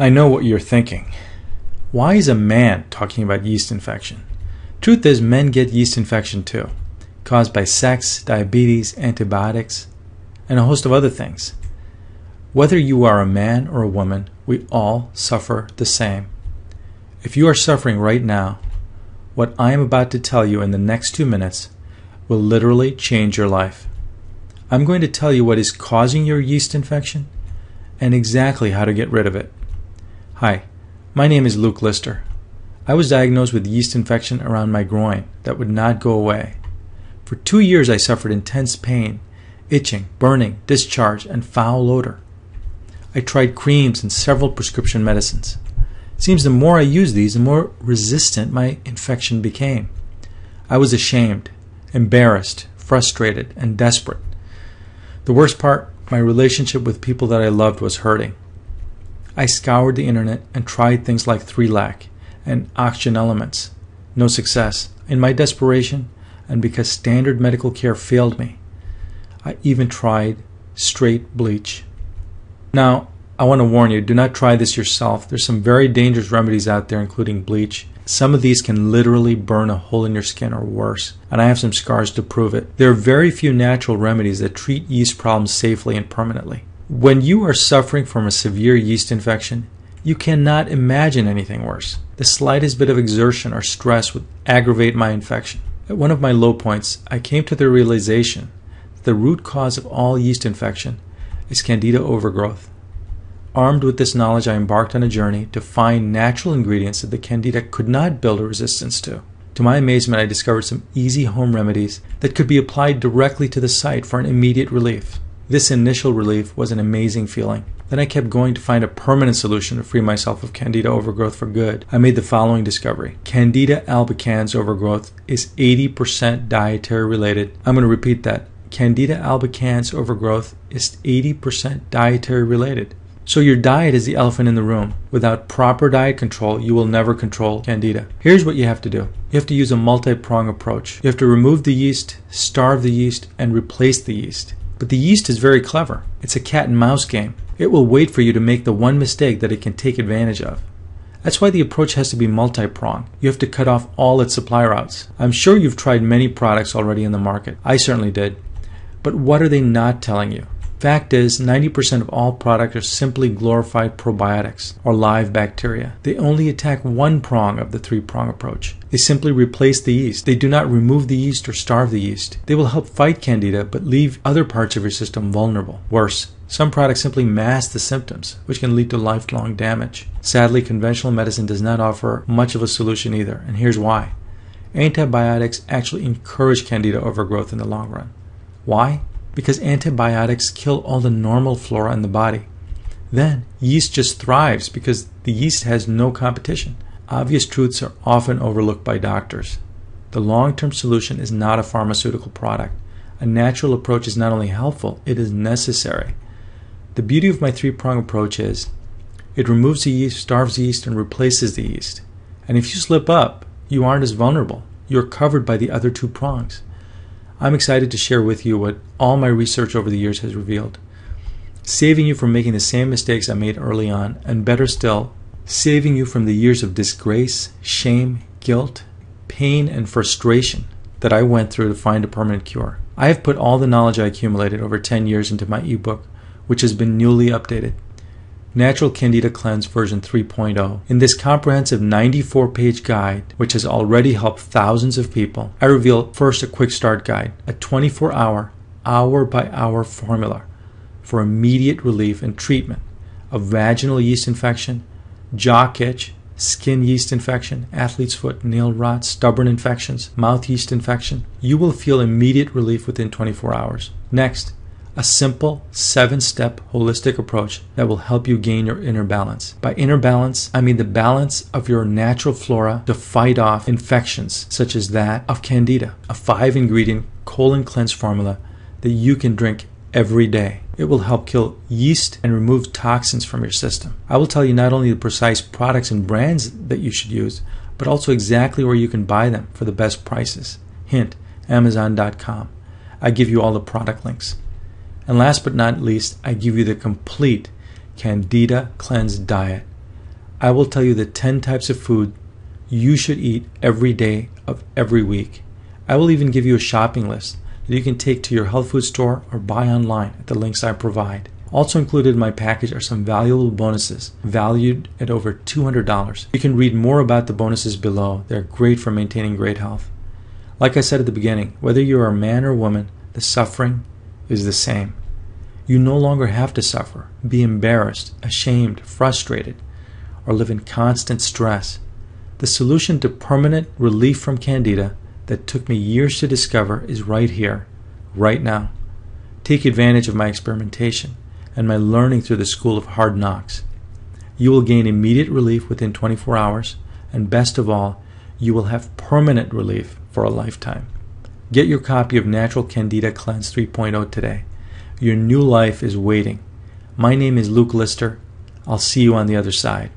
I know what you're thinking. Why is a man talking about yeast infection? Truth is, men get yeast infection too, caused by sex, diabetes, antibiotics, and a host of other things. Whether you are a man or a woman, we all suffer the same. If you are suffering right now, what I am about to tell you in the next 2 minutes will literally change your life. I'm going to tell you what is causing your yeast infection and exactly how to get rid of it. Hi, my name is Luke Lister. I was diagnosed with yeast infection around my groin that would not go away. For 2 years I suffered intense pain, itching, burning, discharge, and foul odor. I tried creams and several prescription medicines. It seems the more I used these, the more resistant my infection became. I was ashamed, embarrassed, frustrated, and desperate. The worst part, my relationship with people that I loved was hurting. I scoured the internet and tried things like 3-lac and oxygen elements. No success. In my desperation, and because standard medical care failed me, I even tried straight bleach. Now, I want to warn you, do not try this yourself. There's some very dangerous remedies out there, including bleach. Some of these can literally burn a hole in your skin or worse, and I have some scars to prove it. There are very few natural remedies that treat yeast problems safely and permanently. When you are suffering from a severe yeast infection, you cannot imagine anything worse. The slightest bit of exertion or stress would aggravate my infection. At one of my low points, I came to the realization that the root cause of all yeast infection is candida overgrowth. Armed with this knowledge, I embarked on a journey to find natural ingredients that the candida could not build a resistance to. To my amazement, I discovered some easy home remedies that could be applied directly to the site for an immediate relief. This initial relief was an amazing feeling. Then I kept going to find a permanent solution to free myself of candida overgrowth for good. I made the following discovery. Candida albicans overgrowth is 80% dietary related. I'm going to repeat that. Candida albicans overgrowth is 80% dietary related. So your diet is the elephant in the room. Without proper diet control, you will never control candida. Here's what you have to do. You have to use a multi-prong approach. You have to remove the yeast, starve the yeast, and replace the yeast. But the yeast is very clever. It's a cat and mouse game. It will wait for you to make the one mistake that it can take advantage of. That's why the approach has to be multi-pronged. You have to cut off all its supply routes. I'm sure you've tried many products already in the market. I certainly did. But what are they not telling you? Fact is, 90% of all products are simply glorified probiotics or live bacteria. They only attack one prong of the 3-prong approach. They simply replace the yeast. They do not remove the yeast or starve the yeast. They will help fight candida but leave other parts of your system vulnerable. Worse, some products simply mask the symptoms, which can lead to lifelong damage. Sadly, conventional medicine does not offer much of a solution either, and here's why. Antibiotics actually encourage candida overgrowth in the long run. Why? Because antibiotics kill all the normal flora in the body. Then, yeast just thrives because the yeast has no competition. Obvious truths are often overlooked by doctors. The long-term solution is not a pharmaceutical product. A natural approach is not only helpful, it is necessary. The beauty of my 3-prong approach is it removes the yeast, starves the yeast, and replaces the yeast. And if you slip up, you aren't as vulnerable. You're covered by the other 2 prongs. I'm excited to share with you what all my research over the years has revealed, saving you from making the same mistakes I made early on, and better still, saving you from the years of disgrace, shame, guilt, pain, and frustration that I went through to find a permanent cure. I have put all the knowledge I accumulated over 10 years into my ebook, which has been newly updated, Natural Candida Cleanse version 3.0. In this comprehensive 94-page guide, which has already helped thousands of people, I reveal first a quick start guide, a 24-hour, hour-by-hour formula for immediate relief and treatment of vaginal yeast infection, jock itch, skin yeast infection, athlete's foot, nail rot, stubborn infections, mouth yeast infection. You will feel immediate relief within 24 hours. Next, a simple 7-step holistic approach that will help you gain your inner balance. By inner balance, I mean the balance of your natural flora to fight off infections such as that of candida. A 5-ingredient colon cleanse formula that you can drink every day. It will help kill yeast and remove toxins from your system. I will tell you not only the precise products and brands that you should use, but also exactly where you can buy them for the best prices. Hint, Amazon.com. I give you all the product links. And last but not least, I give you the complete Candida Cleanse diet. I will tell you the 10 types of food you should eat every day of every week. I will even give you a shopping list that you can take to your health food store or buy online at the links I provide. Also included in my package are some valuable bonuses valued at over $200. You can read more about the bonuses below. They're great for maintaining great health. Like I said at the beginning, whether you are a man or woman, the suffering is the same. You no longer have to suffer, be embarrassed, ashamed, frustrated, or live in constant stress. The solution to permanent relief from candida that took me years to discover is right here, right now. Take advantage of my experimentation and my learning through the School of Hard Knocks. You will gain immediate relief within 24 hours, and best of all, you will have permanent relief for a lifetime. Get your copy of Natural Candida Cleanse 3.0 today. Your new life is waiting. My name is Luke Lister. I'll see you on the other side.